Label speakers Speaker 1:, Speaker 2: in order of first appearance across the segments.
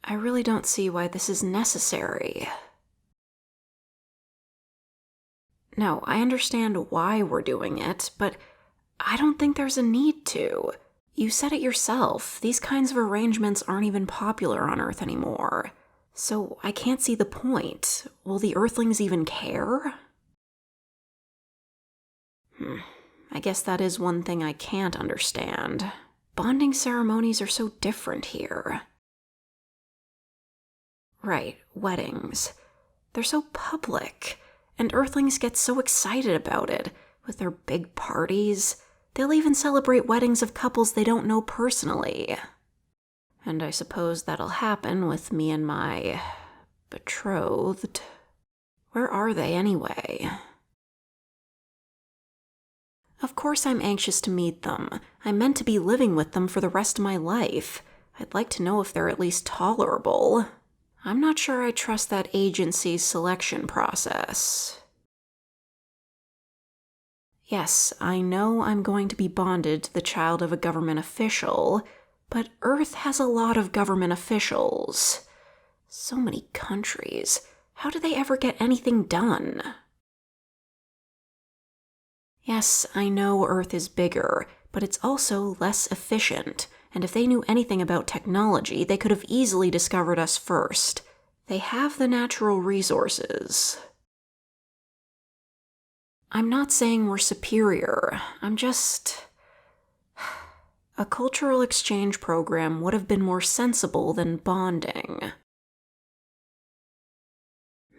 Speaker 1: I really don't see why this is necessary. No, I understand why we're doing it, but I don't think there's a need to. You said it yourself, these kinds of arrangements aren't even popular on Earth anymore. So I can't see the point. Will the Earthlings even care? I guess that is one thing I can't understand. Bonding ceremonies are so different here. Right, weddings. They're so public, and Earthlings get so excited about it, with their big parties. They'll even celebrate weddings of couples they don't know personally. And I suppose that'll happen with me and my betrothed. Where are they anyway? Of course I'm anxious to meet them. I'm meant to be living with them for the rest of my life. I'd like to know if they're at least tolerable. I'm not sure I trust that agency's selection process. Yes, I know I'm going to be bonded to the child of a government official, but Earth has a lot of government officials. So many countries. How do they ever get anything done? Yes, I know Earth is bigger, but it's also less efficient, and if they knew anything about technology, they could have easily discovered us first. They have the natural resources. I'm not saying we're superior, I'm just... A cultural exchange program would have been more sensible than bonding.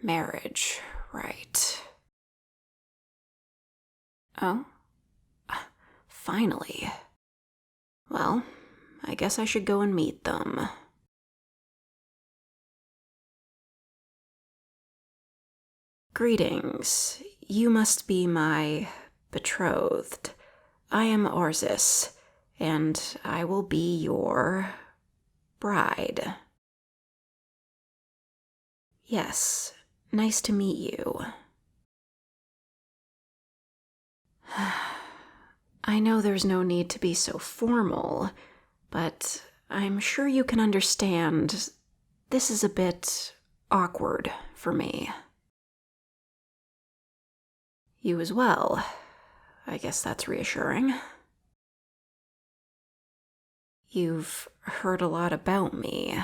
Speaker 1: Marriage, right. Oh? Finally. Well, I guess I should go and meet them. Greetings. You must be my betrothed. I am Orzis, and I will be your bride. Yes, nice to meet you. I know there's no need to be so formal, but I'm sure you can understand this is a bit awkward for me. You as well. I guess that's reassuring. You've heard a lot about me.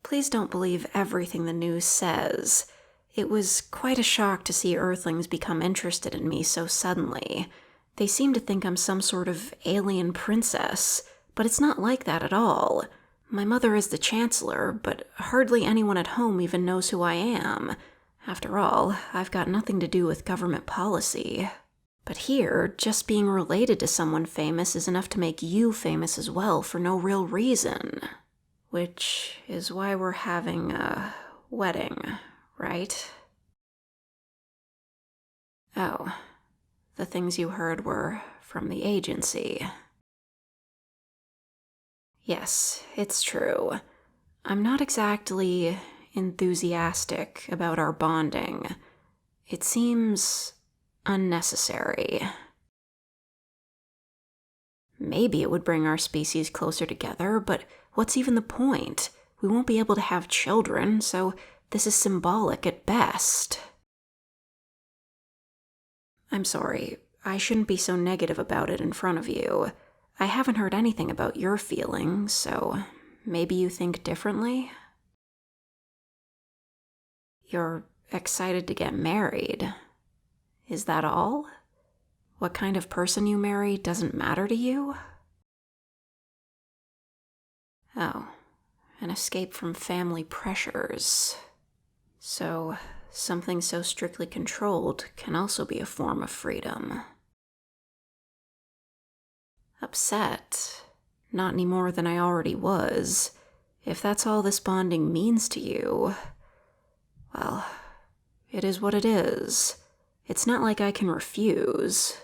Speaker 1: Please don't believe everything the news says. It was quite a shock to see Earthlings become interested in me so suddenly. They seem to think I'm some sort of alien princess, but it's not like that at all. My mother is the Chancellor, but hardly anyone at home even knows who I am. After all, I've got nothing to do with government policy. But here, just being related to someone famous is enough to make you famous as well for no real reason. Which is why we're having a wedding, right? Oh, the things you heard were from the agency. Yes, it's true. I'm not exactly enthusiastic about our bonding. It seems unnecessary. Maybe it would bring our species closer together, but what's even the point? We won't be able to have children, so this is symbolic at best. I'm sorry, I shouldn't be so negative about it in front of you. I haven't heard anything about your feelings, so maybe you think differently? You're excited to get married. Is that all? What kind of person you marry doesn't matter to you? Oh, an escape from family pressures. So, something so strictly controlled can also be a form of freedom. Upset? Not any more than I already was. If that's all this bonding means to you, well, it is what it is. It's not like I can refuse.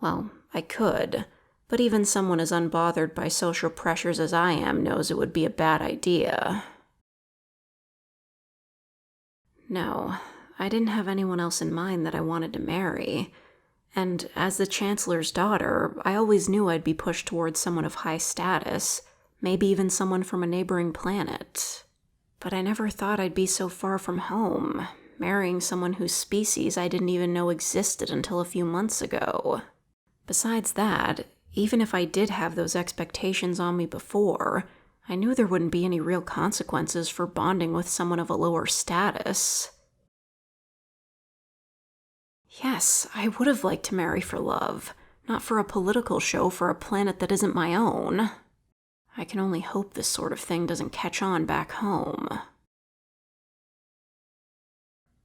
Speaker 1: Well, I could, but even someone as unbothered by social pressures as I am knows it would be a bad idea. No, I didn't have anyone else in mind that I wanted to marry. And as the Chancellor's daughter, I always knew I'd be pushed towards someone of high status. maybe even someone from a neighboring planet. But I never thought I'd be so far from home, marrying someone whose species I didn't even know existed until a few months ago. Besides that, even if I did have those expectations on me before, I knew there wouldn't be any real consequences for bonding with someone of a lower status. Yes, I would have liked to marry for love, not for a political show for a planet that isn't my own. I can only hope this sort of thing doesn't catch on back home.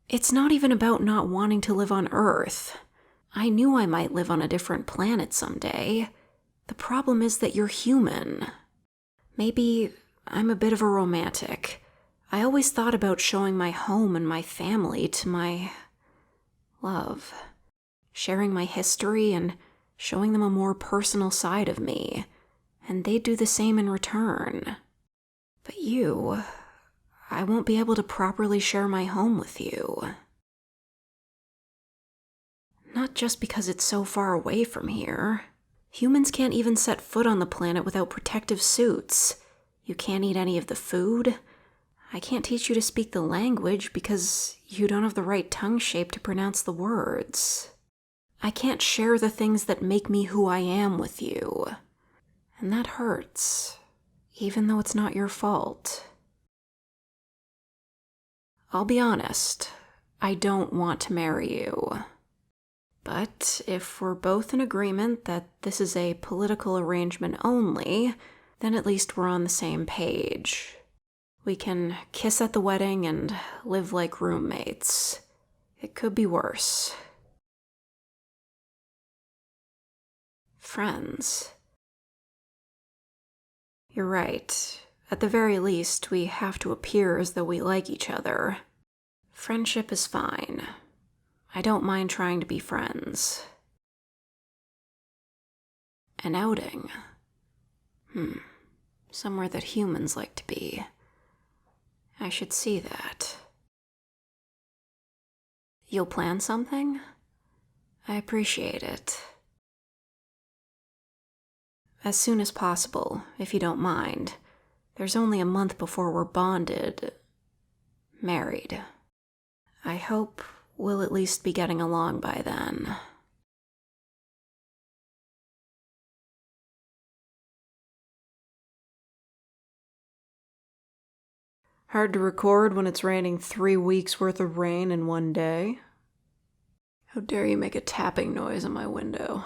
Speaker 1: It's not even about not wanting to live on Earth. I knew I might live on a different planet someday. The problem is that you're human. Maybe I'm a bit of a romantic. I always thought about showing my home and my family to my love, sharing my history and showing them a more personal side of me, and they'd do the same in return. But you, I won't be able to properly share my home with you. Not just because it's so far away from here. Humans can't even set foot on the planet without protective suits. You can't eat any of the food. I can't teach you to speak the language because you don't have the right tongue shape to pronounce the words. I can't share the things that make me who I am with you. And that hurts, even though it's not your fault. I'll be honest, I don't want to marry you. But if we're both in agreement that this is a political arrangement only, then at least we're on the same page. We can kiss at the wedding and live like roommates. It could be worse. Friends. You're right. At the very least, we have to appear as though we like each other. Friendship is fine. I don't mind trying to be friends. An outing. Somewhere that humans like to be. I should see that. You'll plan something? I appreciate it. As soon as possible, if you don't mind. There's only a month before we're bonded. Married. I hope we'll at least be getting along by then. Hard to record when it's raining 3 weeks worth of rain in one day. How dare you make a tapping noise on my window?